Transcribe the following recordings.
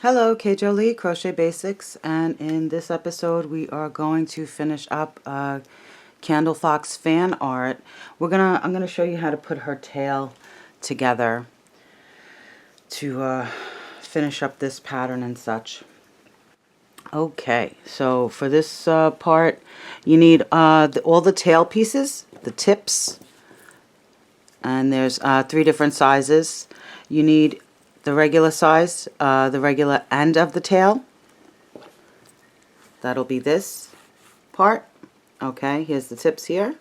Hello, K. Jolie, Crochet Basics, and in this episode we are going to finish up Candle Fox fan art. I'm gonna show you how to put her tail together to finish up this pattern and such. Okay, so for this part, you need all the tail pieces, the tips, and there's 3 different sizes. You need the regular size, the regular end of the tail. That'll be this part. Okay, here's the tips here.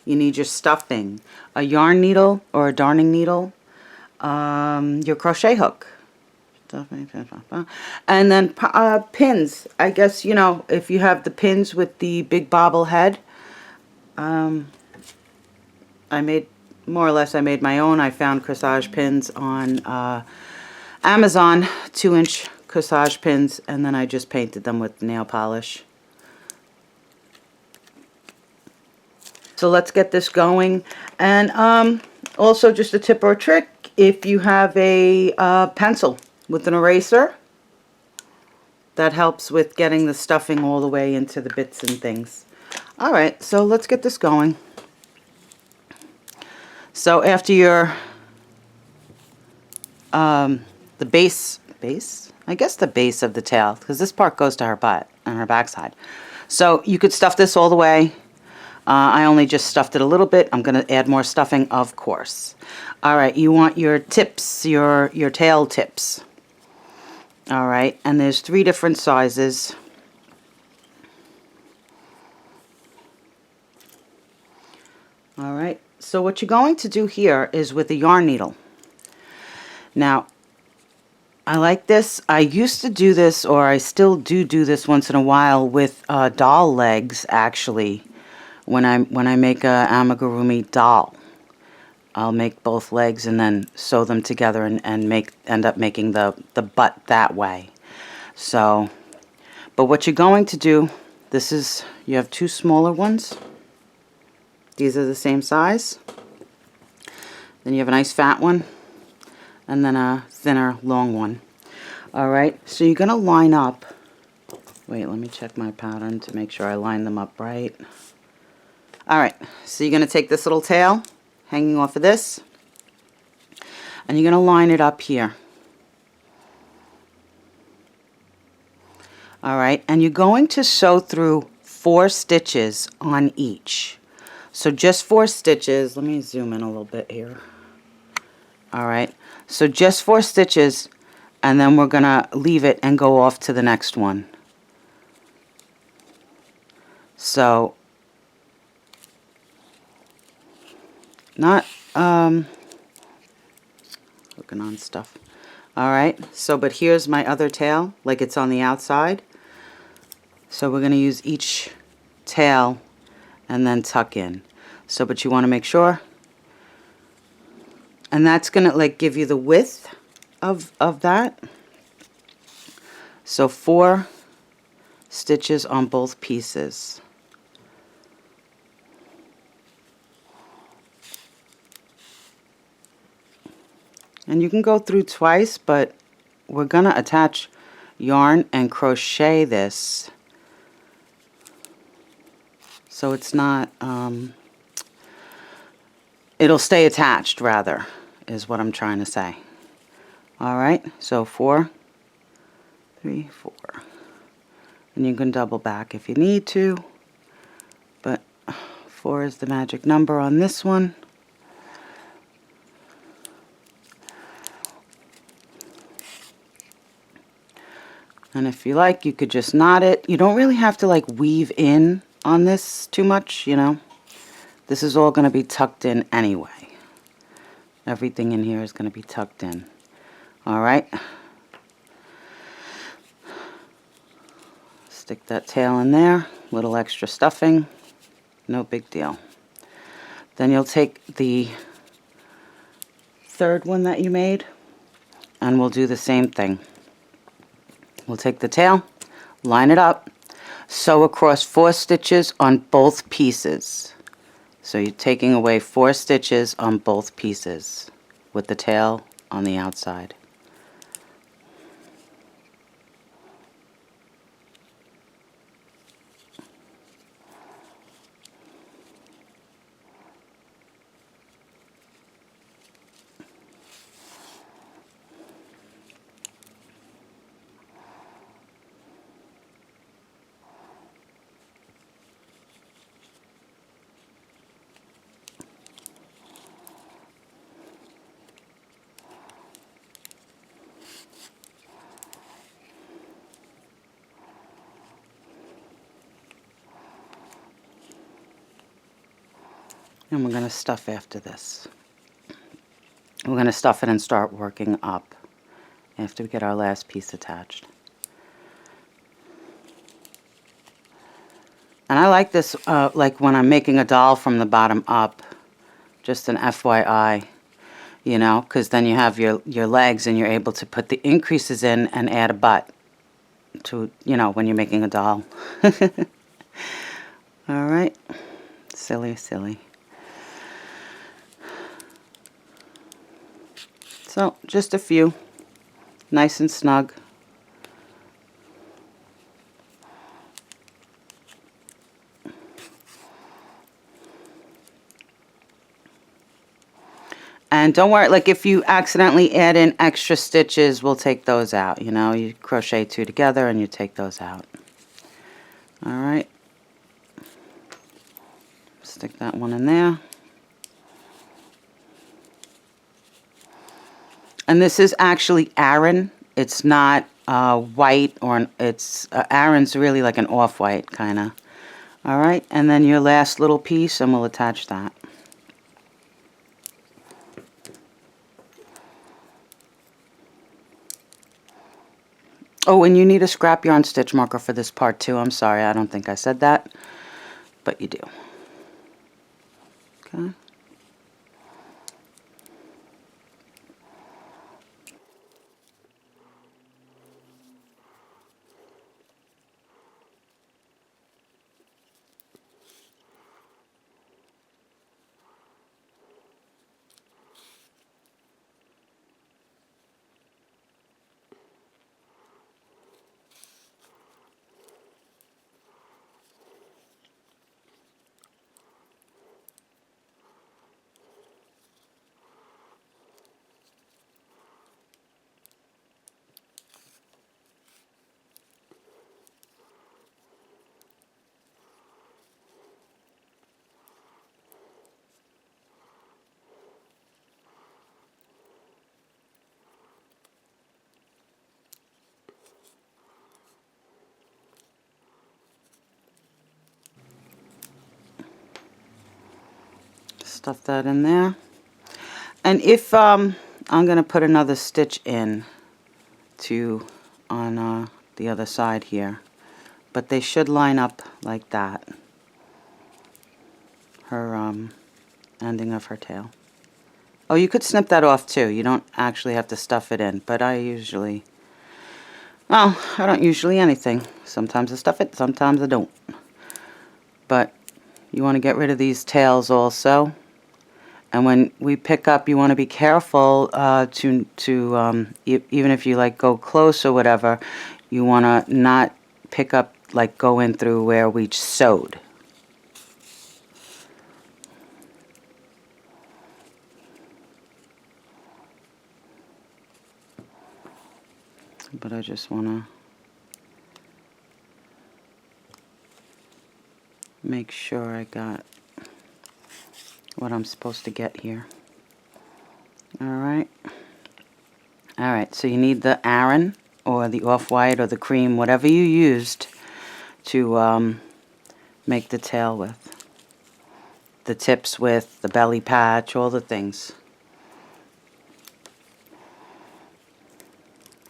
You need your stuffing, a yarn needle or a darning needle, your crochet hook, and then pins. I guess, you know, if you have the pins with the big bobble head. I made, more or less, I made my own. I found corsage pins on Amazon, 2-inch corsage pins, and then I just painted them with nail polish. So let's get this going. And also just a tip or a trick, if you have a pencil with an eraser, that helps with getting the stuffing all the way into the bits and things. Alright, so let's get this going. So after your the base, I guess the base of the tail, because this part goes to her butt and her backside. So you could stuff this all the way. I only just stuffed it a little bit. I'm going to add more stuffing, of course. Alright, you want your tips, your tail tips. Alright, and there's 3 different sizes. Alright, so what you're going to do here is with a yarn needle. Now, I like this. I used to do this, or I still do this once in a while with doll legs, actually. When I make a amigurumi doll, I'll make both legs and then sew them together and end up making the butt that way. So, but what you're going to do, you have 2 smaller ones. These are the same size. Then you have a nice fat one, and then a thinner long one. Alright, so you're going to line up. Wait, let me check my pattern to make sure I line them up right. Alright, so you're going to take this little tail hanging off of this, and you're going to line it up here. Alright, and you're going to sew through 4 stitches on each. So just 4 stitches. Let me zoom in a little bit here. Alright, so just 4 stitches, and then we're going to leave it and go off to the next one. So, not hooking on stuff. Alright, so but here's my other tail, like it's on the outside. So we're going to use each tail and then tuck in. So, but you want to make sure. And that's going to like give you the width of that. So 4 stitches on both pieces. And you can go through twice, but we're going to attach yarn and crochet this. So it's not, it'll stay attached rather, is what I'm trying to say. Alright, so 4, 3, 4. And you can double back if you need to, but 4 is the magic number on this one. And if you like, you could just knot it. You don't really have to like weave in on this too much, you know. This is all going to be tucked in anyway. Everything in here is going to be tucked in. Alright. Stick that tail in there. Little extra stuffing. No big deal. Then you'll take the 3rd one that you made, and we'll do the same thing. We'll take the tail, line it up, sew across 4 stitches on both pieces. So you're taking away 4 stitches on both pieces with the tail on the outside. And we're going to stuff after this. We're going to stuff it and start working up after we get our last piece attached. And I like this, like when I'm making a doll from the bottom up, just an FYI, you know, because then you have your legs and you're able to put the increases in and add a butt to, you know, when you're making a doll. All right, silly, silly. So, just a few, nice and snug. And don't worry, like if you accidentally add in extra stitches, we'll take those out. You know, you crochet 2 together and you take those out. All right. Stick that one in there. And this is actually Aran. It's not white, or it's Aran's really like an off-white kind of. All right, and then your last little piece, and we'll attach that. Oh, and you need a scrap yarn stitch marker for this part too. I'm sorry, I don't think I said that, but you do. Okay. Stuff that in there. And if I'm going to put another stitch in to on the other side here, but they should line up like that. Her ending of her tail. Oh, you could snip that off too. You don't actually have to stuff it in, but I usually, well, I don't usually anything. Sometimes I stuff it, sometimes I don't. But you want to get rid of these tails also. And when we pick up, you want to be careful even if you like go close or whatever, you want to not pick up, like go in through where we sewed. But I just want to make sure I got what I'm supposed to get here. Alright. Alright, so you need the Aran or the off-white or the cream, whatever you used to make the tail with. The tips with, the belly patch, all the things.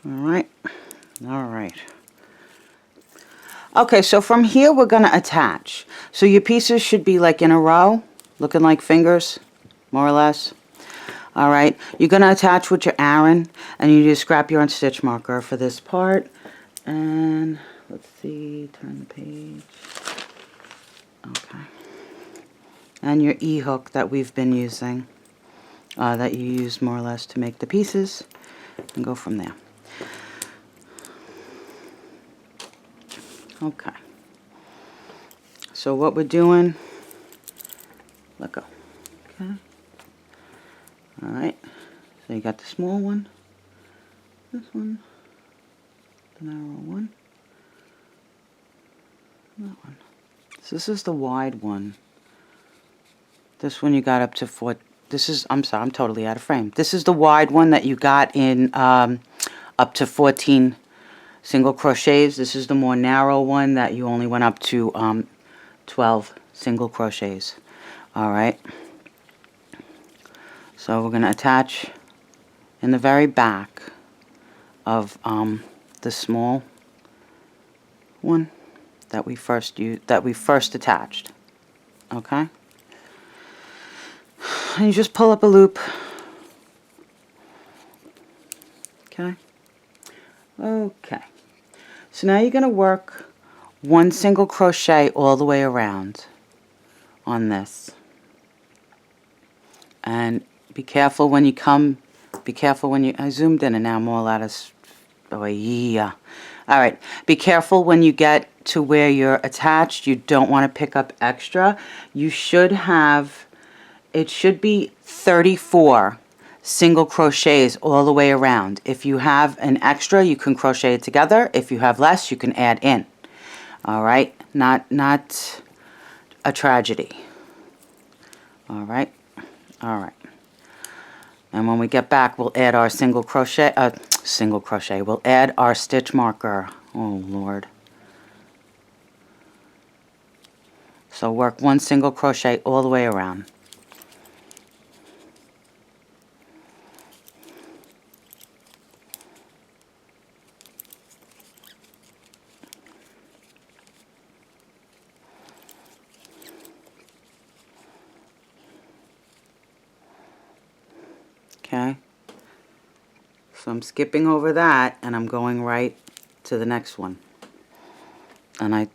Alright. Alright. Okay, so from here we're going to attach. So your pieces should be like in a row, looking like fingers, more or less. Alright, you're going to attach with your Aran, and you just scrap yarn stitch marker for this part. And let's see, turn the page. Okay. And your E-hook that we've been using, that you use more or less to make the pieces, and go from there. Okay. So what we're doing, let go. Okay. Alright. So you got the small one, this one, the narrow one, that one. So this is the wide one. This one you got up to 4. This is, I'm sorry, I'm totally out of frame. This is the wide one that you got in up to 14 single crochets. This is the more narrow one that you only went up to 12 single crochets. Alright. So we're going to attach in the very back of the small one that we first attached. Okay? And you just pull up a loop. Okay? Okay. So now you're going to work one single crochet all the way around on this. And be careful when you I zoomed in and now I'm all out of, oh yeah. Alright, be careful when you get to where you're attached. You don't want to pick up extra. You should have, it should be 34 single crochets all the way around. If you have an extra, you can crochet it together. If you have less, you can add in. Alright, not a tragedy. Alright, alright. And when we get back, we'll add our single crochet, we'll add our stitch marker. Oh, Lord. So work one single crochet all the way around. Okay, so I'm skipping over that and I'm going right to the next one. And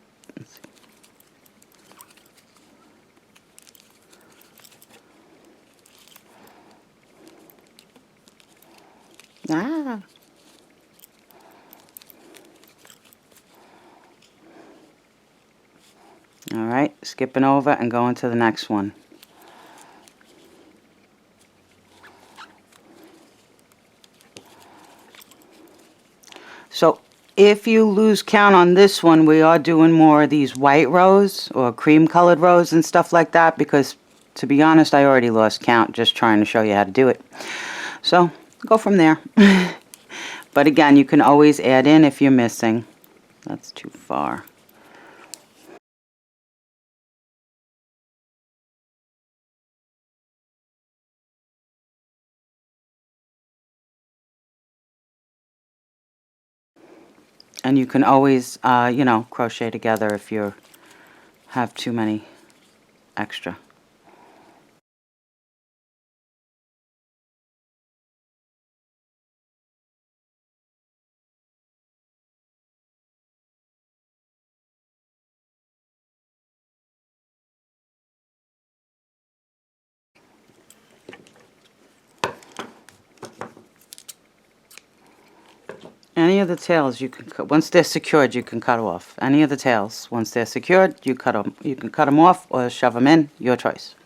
alright, skipping over and going to the next one. So if you lose count on this one, we are doing more of these white rows or cream colored rows and stuff like that, because to be honest, I already lost count just trying to show you how to do it. So go from there. But again, you can always add in if you're missing. That's too far. And you can always, you know, crochet together if you have too many extra. Any of the tails you can cut. Once they're secured, you can cut off. Any of the tails, once they're secured, you cut them. You can cut them off or shove them in. Your choice.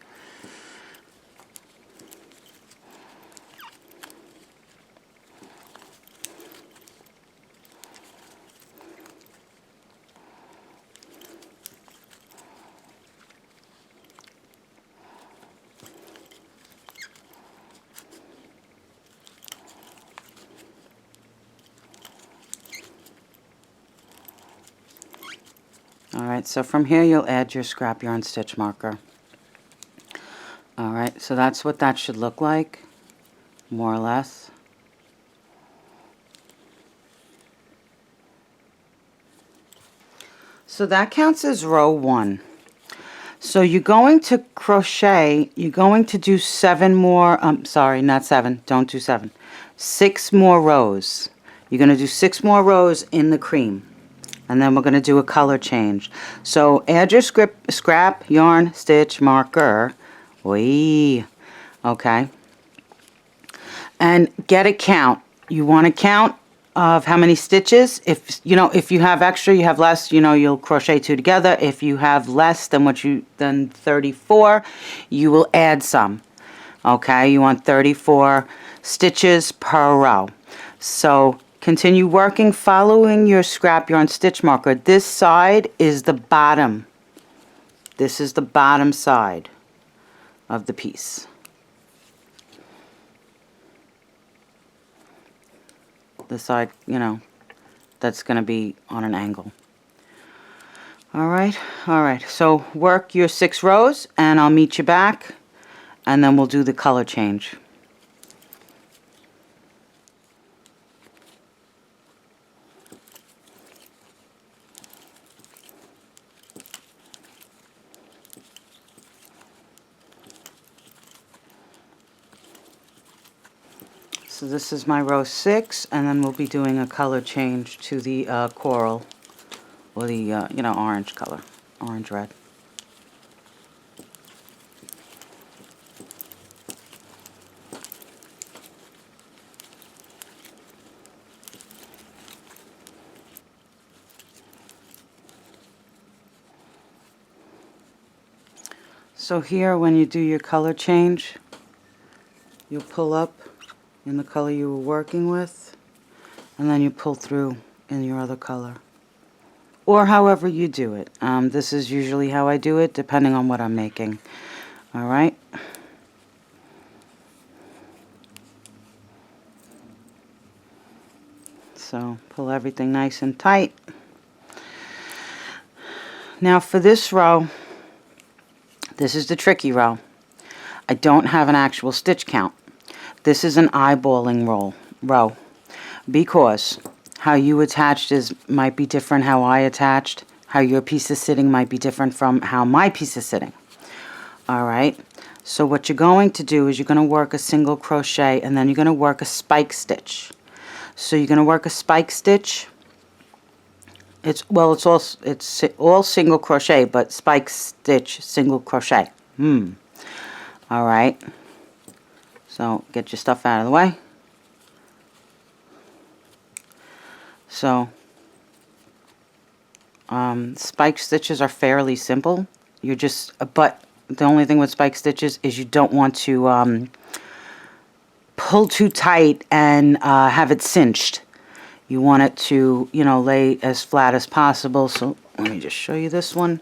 Alright, so from here you'll add your scrap yarn stitch marker. Alright, so that's what that should look like, more or less. So that counts as row 1. So you're going to crochet, you're going to do 7 more, sorry, not 7, don't do 7. 6 more rows. You're going to do 6 more rows in the cream. And then we're going to do a color change. So add your scrap yarn stitch marker. Wee. Okay. And get a count. You want a count of how many stitches. If you have extra, you have less, you'll crochet 2 together. If you have less than 34, you will add some. Okay? You want 34 stitches per row. So continue working following your scrap yarn stitch marker. This side is the bottom. This is the bottom side of the piece. The side, that's going to be on an angle. Alright, so work your 6 rows and I'll meet you back and then we'll do the color change. So this is my row 6, and then we'll be doing a color change to the coral, or the, you know, orange color, orange-red. So here, when you do your color change, you'll pull up in the color you were working with, and then you pull through in your other color. Or however you do it. This is usually how I do it, depending on what I'm making. Alright? So, pull everything nice and tight. Now for this row, this is the tricky row. I don't have an actual stitch count. This is an eyeballing row, because how you attached might be different how I attached. How your piece is sitting might be different from how my piece is sitting. Alright, so what you're going to do is you're going to work a single crochet, and then you're going to work a spike stitch. So you're going to work a spike stitch. It's all single crochet, but spike stitch, single crochet. Alright, so get your stuff out of the way. So spike stitches are fairly simple. But the only thing with spike stitches is you don't want to pull too tight and have it cinched. You want it to, you know, lay as flat as possible. So let me just show you this one.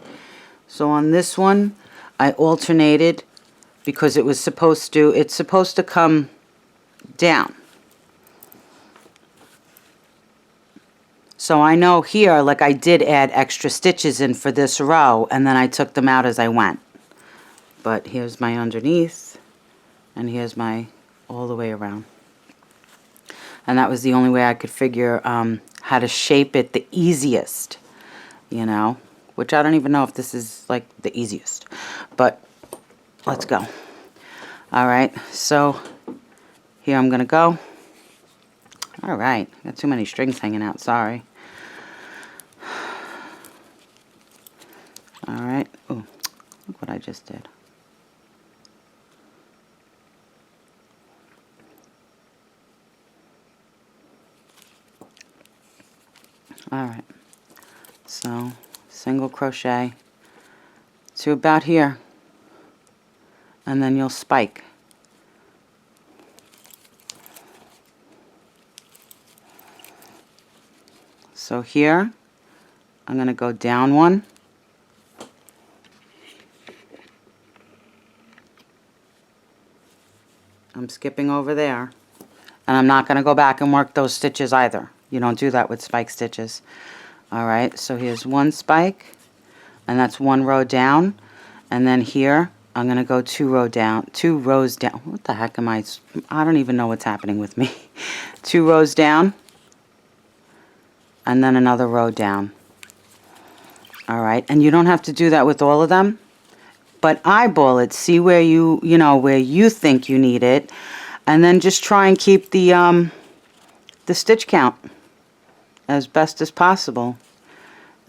So on this one, I alternated because it's supposed to come down. So I know here, like, I did add extra stitches in for this row, and then I took them out as I went. But here's my underneath, and here's my all the way around. And that was the only way I could figure how to shape it the easiest, you know, which I don't even know if this is like the easiest, but let's go. All right, so here I'm gonna go. All right, got too many strings hanging out, sorry. All right, oh, look what I just did. Alright, so single crochet to about here, and then you'll spike. So here, I'm going to go down one, I'm skipping over there, and I'm not going to go back and work those stitches either. You don't do that with spike stitches. Alright, so here's one spike, and that's one row down, and then here I'm going to go two rows down. What the heck am I don't even know what's happening with me. 2 rows down, and then another row down. Alright, and you don't have to do that with all of them, but eyeball it, see where where you think you need it, and then just try and keep the stitch count as best as possible.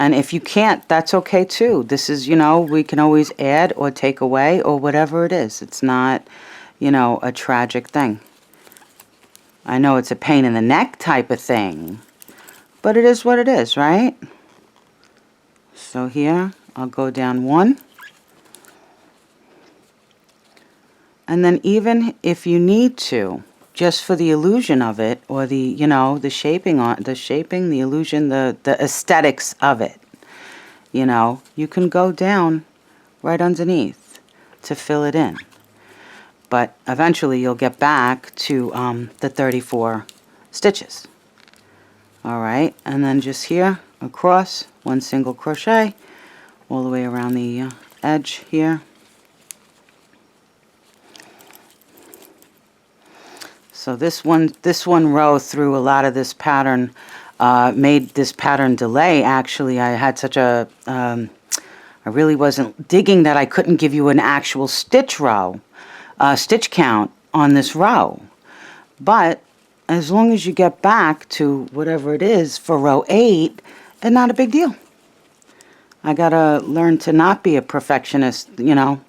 And if you can't, that's okay too. This is, we can always add or take away or whatever it is. It's not, a tragic thing. I know it's a pain in the neck type of thing, but it is what it is, right? So here, I'll go down one. And then even if you need to, just for the illusion of it, or the, the shaping, the illusion, the aesthetics of it, you can go down right underneath to fill it in. But eventually you'll get back to the 34 stitches. Alright, and then just here, across, one single crochet, all the way around the edge here. So this one row through a lot of this pattern made this pattern delay. Actually, I had such a I really wasn't digging that I couldn't give you an actual stitch count on this row. But as long as you get back to whatever it is for row 8, it's not a big deal. I gotta learn to not be a perfectionist, you know,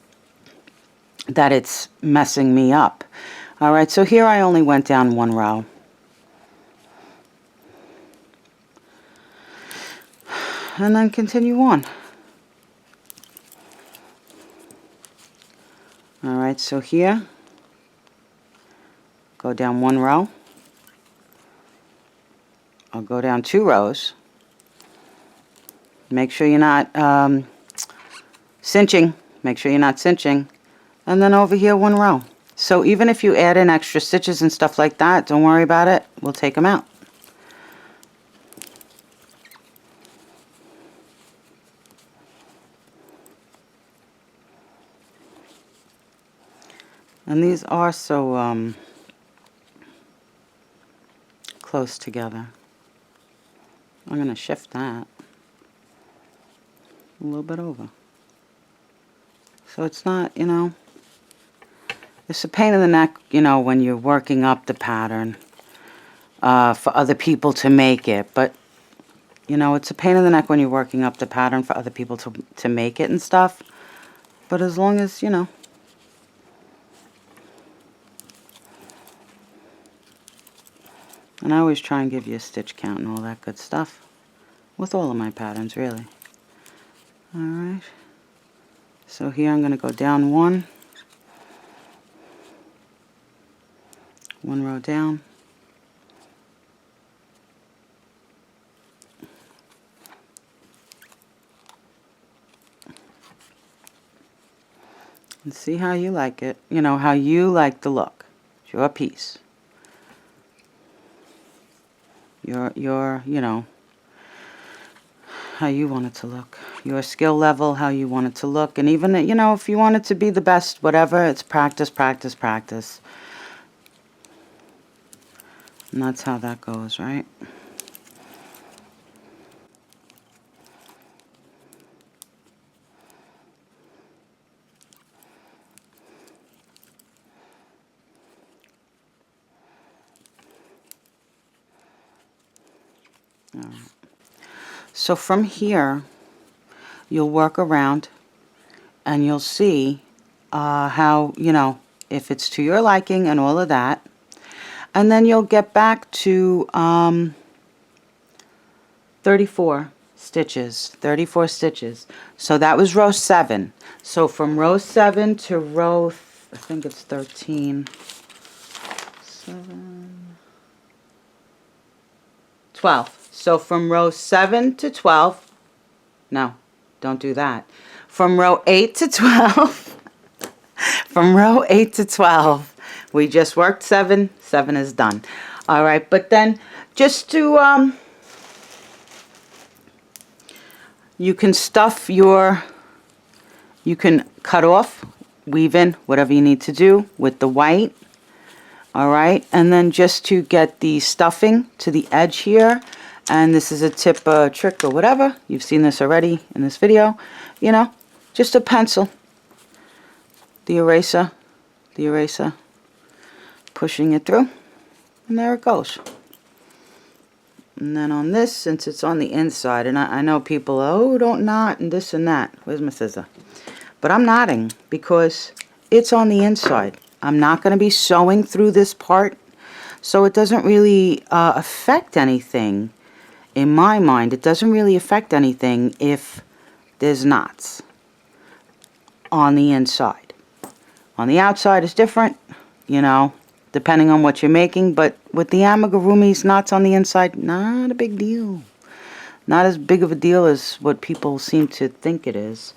that it's messing me up. All right, so here I only went down 1 row. And then continue on. All right, so here, go down 1 row. I'll go down 2 rows. Make sure you're not cinching. Make sure you're not cinching. And then over here 1 row. So even if you add in extra stitches and stuff like that, don't worry about it. We'll take them out. And these are so close together. I'm going to shift that a little bit over. So it's not, you know, it's a pain in the neck, you know, when you're working up the pattern for other people to make it. But, you know, it's a pain in the neck when you're working up the pattern for other people to make it and stuff. But as long as, you know, and I always try and give you a stitch count and all that good stuff with all of my patterns, really. Alright, so here I'm going to go down 1 row down, and see how you like it, you know, how you like the look. It's your piece. Your, you know, how you want it to look. Your skill level, how you want it to look. And even, you know, if you want it to be the best, whatever, it's practice, practice, practice. And that's how that goes, right? All right. So from here, you'll work around and you'll see how, you know, if it's to your liking and all of that. And then you'll get back to 34 stitches. 34 stitches. So that was row 7. So from row 7 to row, I think it's 13. 7, 12. So from row 7 to 12, no, don't do that. From row 8 to 12, from row 8 to 12, we just worked 7. 7 is done. All right, but then just to, you can stuff your, you can cut off, weave in, whatever you need to do with the white. All right, and then just to get the stuffing to the edge here, and this is a tip trick or whatever, you've seen this already in this video, you know, just a pencil, the eraser, pushing it through, and there it goes. And then on this, since it's on the inside, and I know people, oh, don't knot and this and that. Where's my scissor? But I'm knotting because it's on the inside. I'm not going to be sewing through this part, so it doesn't really affect anything. In my mind, it doesn't really affect anything if there's knots on the inside. On the outside is different, you know, depending on what you're making, but with the amigurumis, knots on the inside, not a big deal. Not as big of a deal as what people seem to think it is.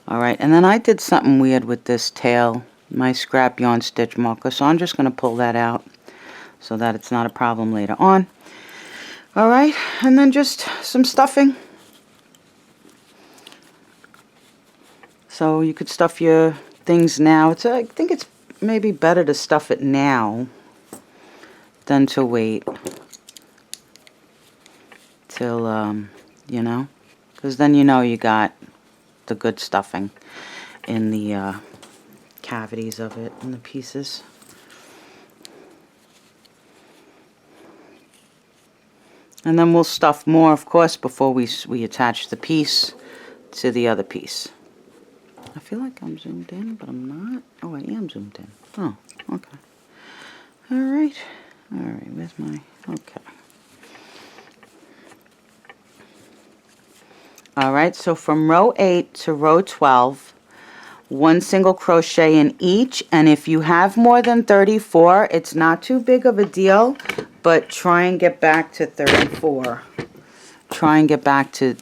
All right, and then I did something weird with this tail, my scrap yarn stitch marker, so I'm just going to pull that out so that it's not a problem later on. All right, and then just some stuffing. So you could stuff your things now. I think it's maybe better to stuff it now than to wait till, you know, because then you know you got the good stuffing in the cavities of it and the pieces. And then we'll stuff more, of course, before we attach the piece to the other piece. I feel like I'm zoomed in, but I'm not. Oh, I am zoomed in. Oh, okay. Alright. Alright, where's my... Okay. Alright, so from row 8 to row 12, 1 single crochet in each, and if you have more than 34, it's not too big of a deal, but try and get back to 34. Try and get back to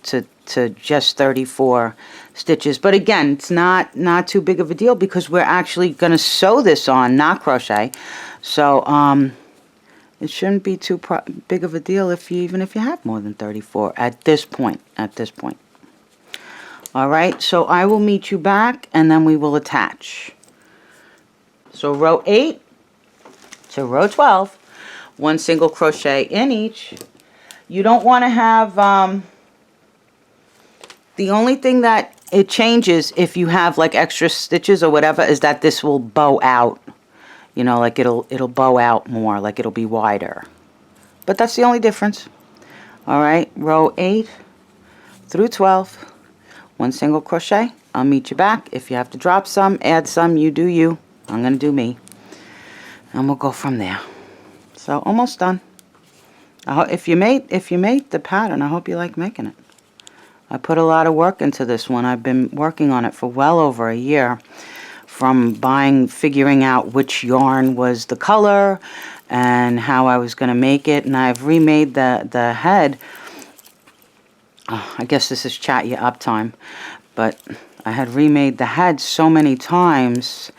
just 34 stitches. But again, it's not too big of a deal because we're actually going to sew this on, not crochet. So it shouldn't be too big of a deal even if you have more than 34 at this point. All right, so I will meet you back and then we will attach. So row 8 to row 12, 1 single crochet in each. You don't want to have, the only thing that it changes if you have like extra stitches or whatever is that this will bow out. You know, like it'll bow out more, like it'll be wider. But that's the only difference. All right, row 8 through 12, 1 single crochet. I'll meet you back. If you have to drop some, add some, you do you. I'm going to do me. And we'll go from there. So almost done. If you made the pattern, I hope you like making it. I put a lot of work into this one. I've been working on it for well over a year. From figuring out which yarn was the color and how I was going to make it. And I've remade the head. I guess this is chat you up time. But I had remade the head so many times.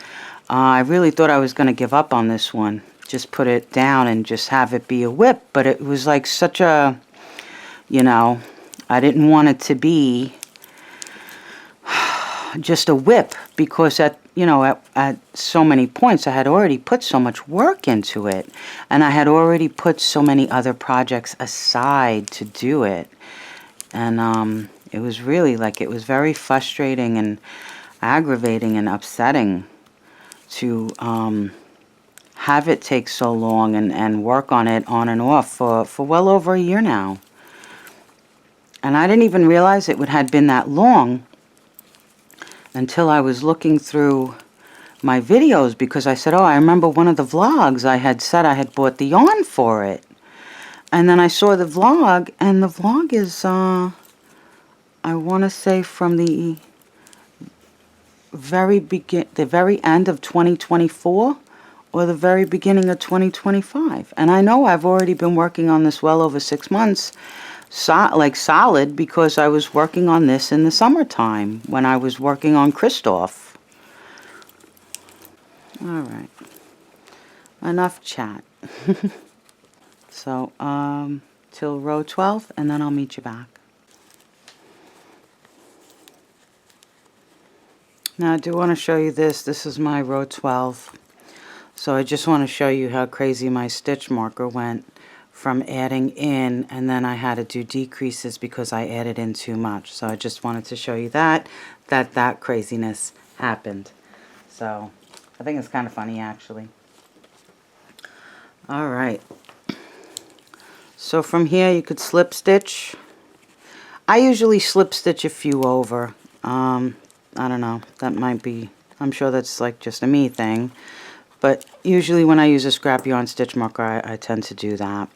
I really thought I was going to give up on this one. Just put it down and just have it be a whip. But it was like such a, you know, I didn't want it to be just a whip because at so many points I had already put so much work into it, and I had already put so many other projects aside to do it, and it was really like, it was very frustrating and aggravating and upsetting to have it take so long and work on it on and off for well over a year now. And I didn't even realize it had been that long until I was looking through my videos, because I said, oh, I remember one of the vlogs I had said I had bought the yarn for it. And then I saw the vlog, and the vlog is, I want to say from the very end of 2024 or the very beginning of 2025. And I know I've already been working on this well over 6 months, solid, because I was working on this in the summertime when I was working on Christoph. All right, enough chat. So till row 12, and then I'll meet you back. Now I do want to show you this. This is my row 12. So I just want to show you how crazy my stitch marker went from adding in, and then I had to do decreases because I added in too much. So I just wanted to show you that craziness happened. So I think it's kind of funny, actually. All right. So from here you could slip stitch. I usually slip stitch a few over. I don't know. That might be, I'm sure that's like just a me thing. But usually when I use a scrap yarn stitch marker, I tend to do that.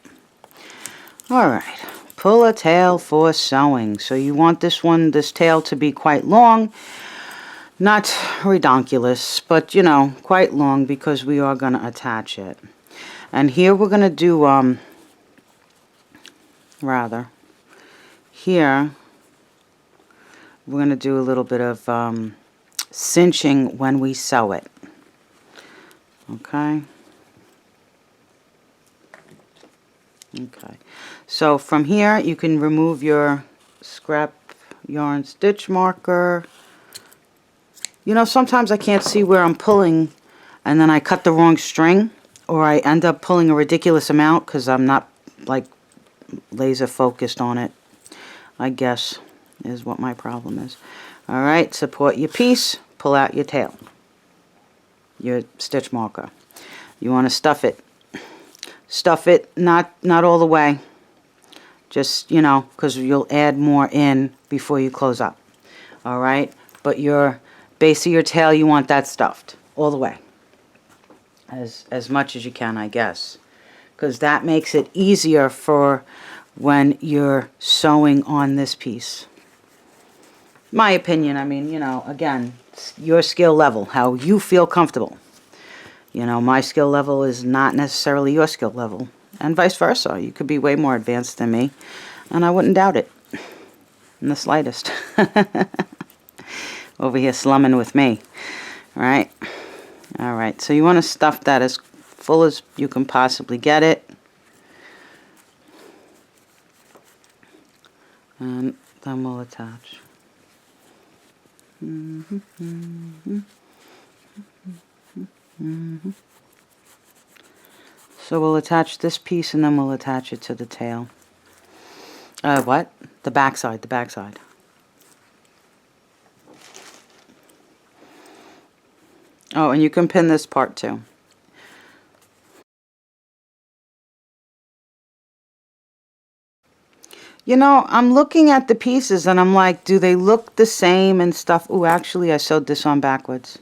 Alright, pull a tail for sewing. So you want this tail to be quite long. Not redonkulous, but you know, quite long, because we are going to attach it. And here we're going to do, here we're going to do a little bit of cinching when we sew it. Okay. Okay. So from here you can remove your scrap yarn stitch marker. You know, sometimes I can't see where I'm pulling and then I cut the wrong string, or I end up pulling a ridiculous amount because I'm not like laser focused on it, I guess, is what my problem is. Alright, support your piece, pull out your tail, your stitch marker. You want to stuff it. Stuff it, not all the way. Just, you know, because you'll add more in before you close up. Alright? But your base of your tail, you want that stuffed all the way. As much as you can, I guess. Because that makes it easier for when you're sewing on this piece. My opinion, I mean, you know, again, your skill level, how you feel comfortable. You know, my skill level is not necessarily your skill level. And vice versa. You could be way more advanced than me. And I wouldn't doubt it. In the slightest. Over here slumming with me. Alright? Alright, so you want to stuff that as full as you can possibly get it. And then we'll attach. So we'll attach this piece and then we'll attach it to the tail. What? The back side, the back side. Oh, and you can pin this part too. You know, I'm looking at the pieces and I'm like, do they look the same and stuff? Ooh, actually, I sewed this on backwards.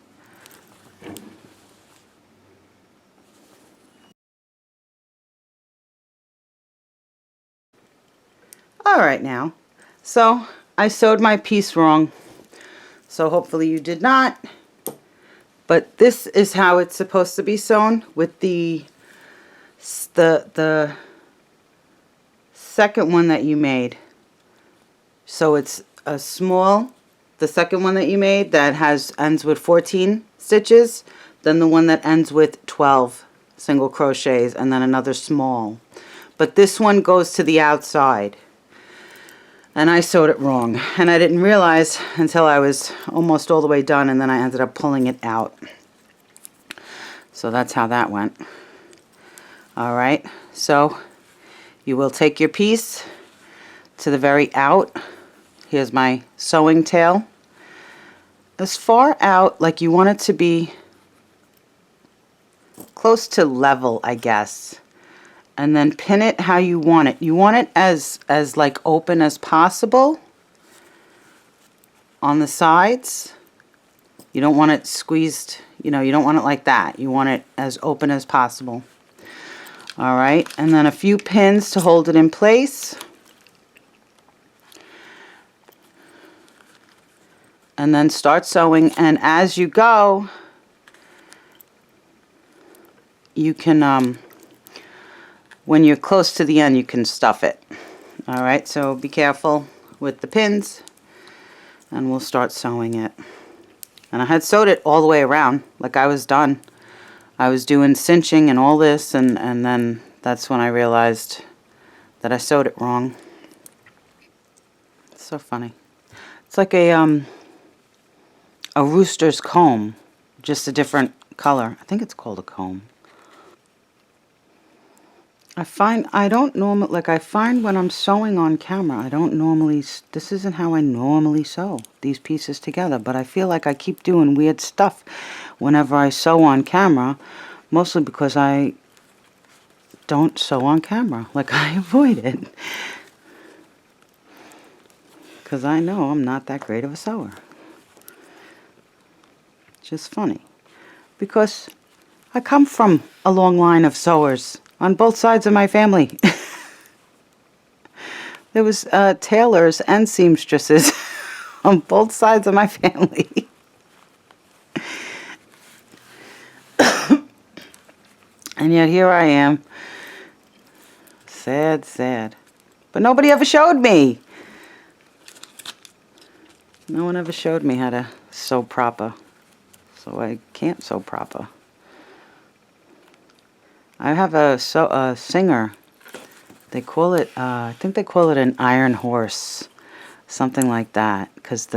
Alright now, so I sewed my piece wrong, so hopefully you did not, but this is how it's supposed to be sewn with the second one that you made. So it's a small, the second one that you made that ends with 14 stitches, then the one that ends with 12 single crochets, and then another small. But this one goes to the outside. And I sewed it wrong, and I didn't realize until I was almost all the way done, and then I ended up pulling it out. So that's how that went. Alright, so you will take your piece to the very out. Here's my sewing tail. As far out, like you want it to be close to level, I guess. And then pin it how you want it. You want it as like open as possible on the sides. You don't want it squeezed, you know, you don't want it like that. You want it as open as possible. Alright, and then a few pins to hold it in place. And then start sewing, and as you go, you can when you're close to the end, you can stuff it. Alright, so be careful with the pins, and we'll start sewing it. And I had sewed it all the way around, like I was done. I was doing cinching and all this, and then that's when I realized that I sewed it wrong. It's so funny. It's like a rooster's comb, just a different color. I think it's called a comb. I don't normally, like I find when I'm sewing on camera, I don't normally, this isn't how I normally sew these pieces together, but I feel like I keep doing weird stuff whenever I sew on camera, mostly because I don't sew on camera, like I avoid it. Because I know I'm not that great of a sewer. It's just funny. Because I come from a long line of sewers on both sides of my family. There was tailors and seamstresses on both sides of my family. And yet here I am. Sad, sad. But nobody ever showed me. No one ever showed me how to sew proper. So I can't sew proper. I have a singer. They call it, I think they call it an iron horse. Something like that. Because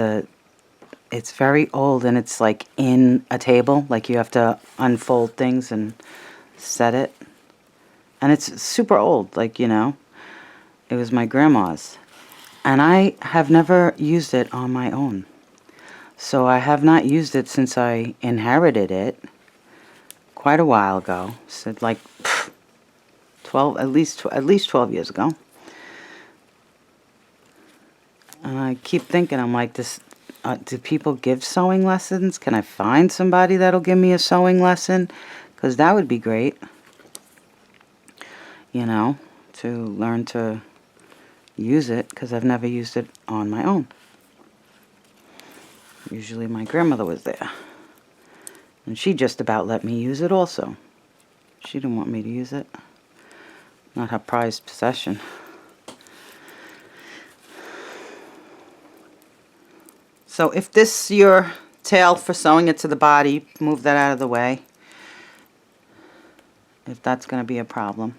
it's very old and it's like in a table. Like you have to unfold things and set it. And it's super old, like, you know. It was my grandma's. And I have never used it on my own. So I have not used it since I inherited it quite a while ago. So like 12, at least 12 years ago. And I keep thinking, I'm like, do people give sewing lessons? Can I find somebody that'll give me a sewing lesson? Because that would be great, you know, to learn to use it, because I've never used it on my own. Usually my grandmother was there, and she just about let me use it also. She didn't want me to use it. Not her prized possession. So if this is your tail for sewing it to the body, move that out of the way, if that's going to be a problem.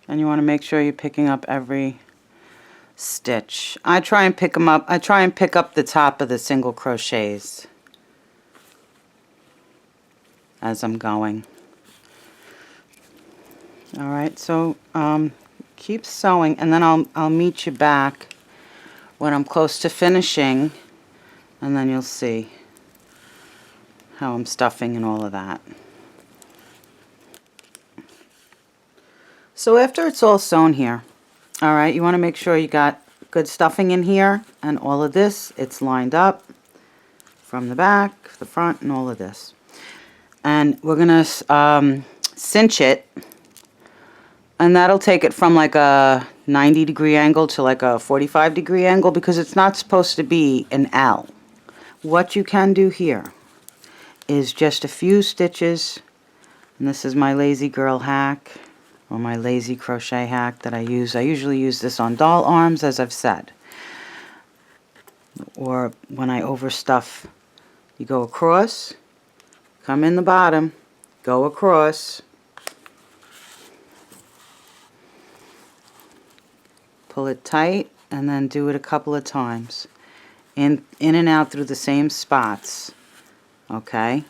And you want to make sure you're picking up every stitch. I try and pick them up. I try and pick up the top of the single crochets as I'm going. All right, so keep sewing, and then I'll meet you back when I'm close to finishing, and then you'll see how I'm stuffing and all of that. So after it's all sewn here, all right, you want to make sure you got good stuffing in here, and all of this, it's lined up from the back, the front, and all of this. And we're going to cinch it, and that'll take it from like a 90-degree angle to like a 45-degree angle, because it's not supposed to be an L. What you can do here is just a few stitches, and this is my lazy girl hack, or my lazy crochet hack that I use. I usually use this on doll arms, as I've said, or when I overstuff. You go across, come in the bottom, go across, pull it tight, and then do it a couple of times, in and out through the same spots, okay,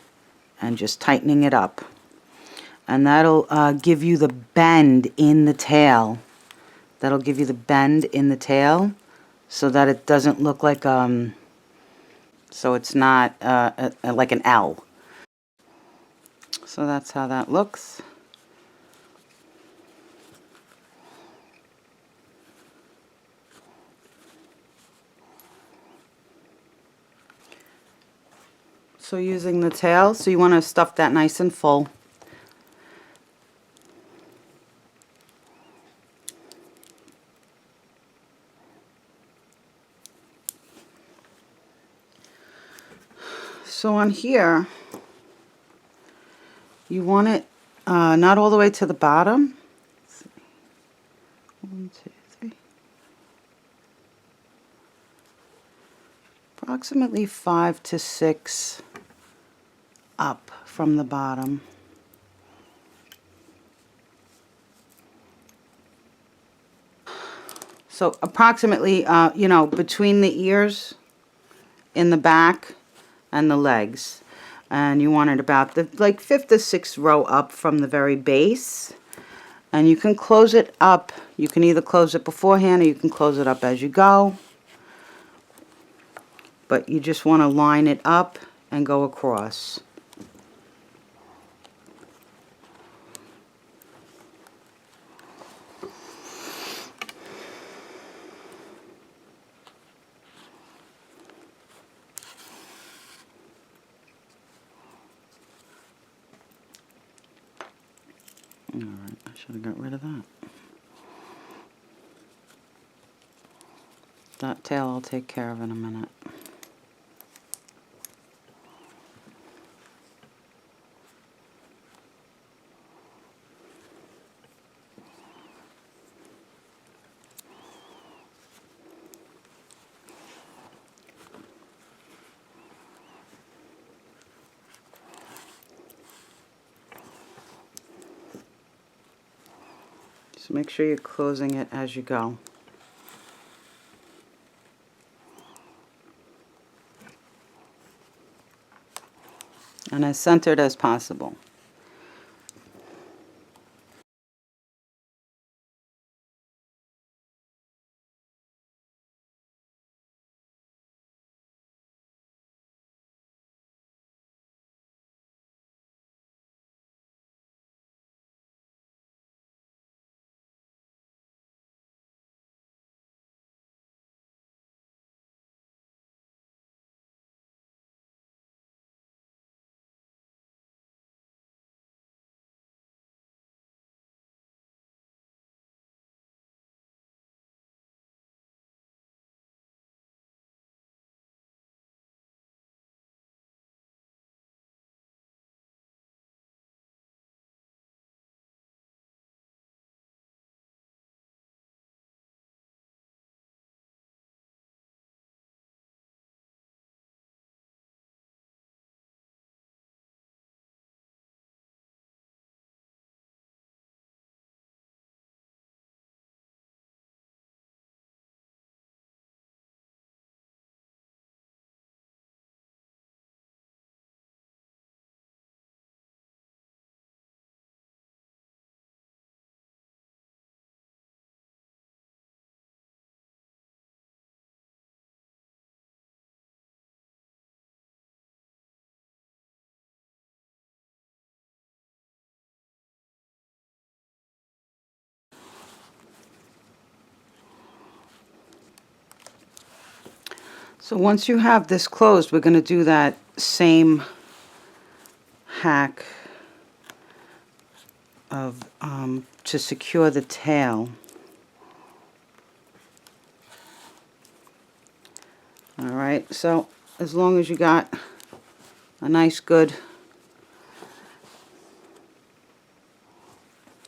and just tightening it up. And that'll give you the bend in the tail. That'll give you the bend in the tail, so that it doesn't look like so it's not like an L. So that's how that looks. So using the tail, so you want to stuff that nice and full. So on here, you want it not all the way to the bottom. Let's see. 1, 2, 3. Approximately 5 to 6 up from the bottom. So approximately, you know, between the ears, in the back, and the legs. And you want it about the like 5th to 6th row up from the very base. And you can close it up. You can either close it beforehand or you can close it up as you go. But you just want to line it up and go across. Alright, I should have got rid of that. That tail I'll take care of in a minute. So make sure you're closing it as you go. And as centered as possible. So once you have this closed, we're going to do that same hack of to secure the tail. Alright, so as long as you got a nice good,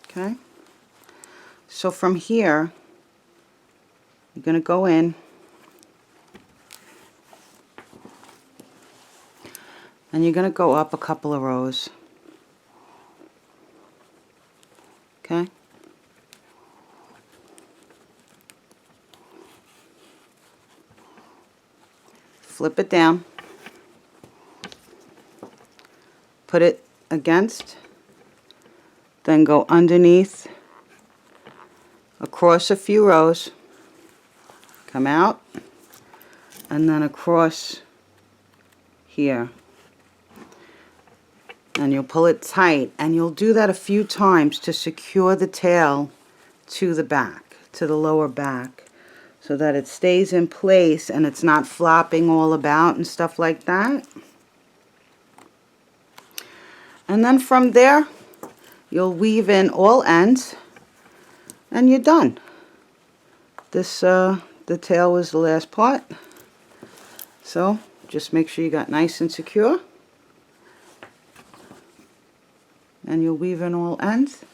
okay, so from here you're going to go in and you're going to go up a couple of rows. Okay. Flip it down. Put it against. Then go underneath, across a few rows. Come out. And then across here. And you'll pull it tight, and you'll do that a few times to secure the tail to the back, to the lower back, so that it stays in place and it's not flopping all about and stuff like that. And then from there, you'll weave in all ends, and you're done. This, the tail was the last part, so just make sure you got nice and secure. And you'll weave in all ends,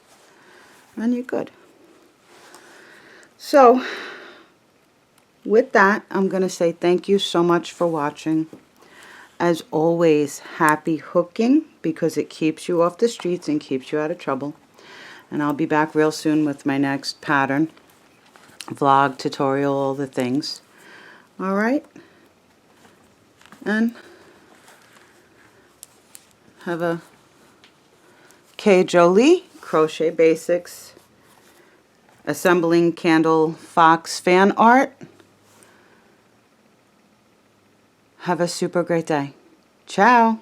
and you're good. So with that, I'm going to say thank you so much for watching. As always, happy hooking, because it keeps you off the streets and keeps you out of trouble. And I'll be back real soon with my next pattern, vlog, tutorial, all the things. Alright? And have a K. Jolie Crochet Basics Assembling Candle Fox fan art. Have a super great day. Ciao.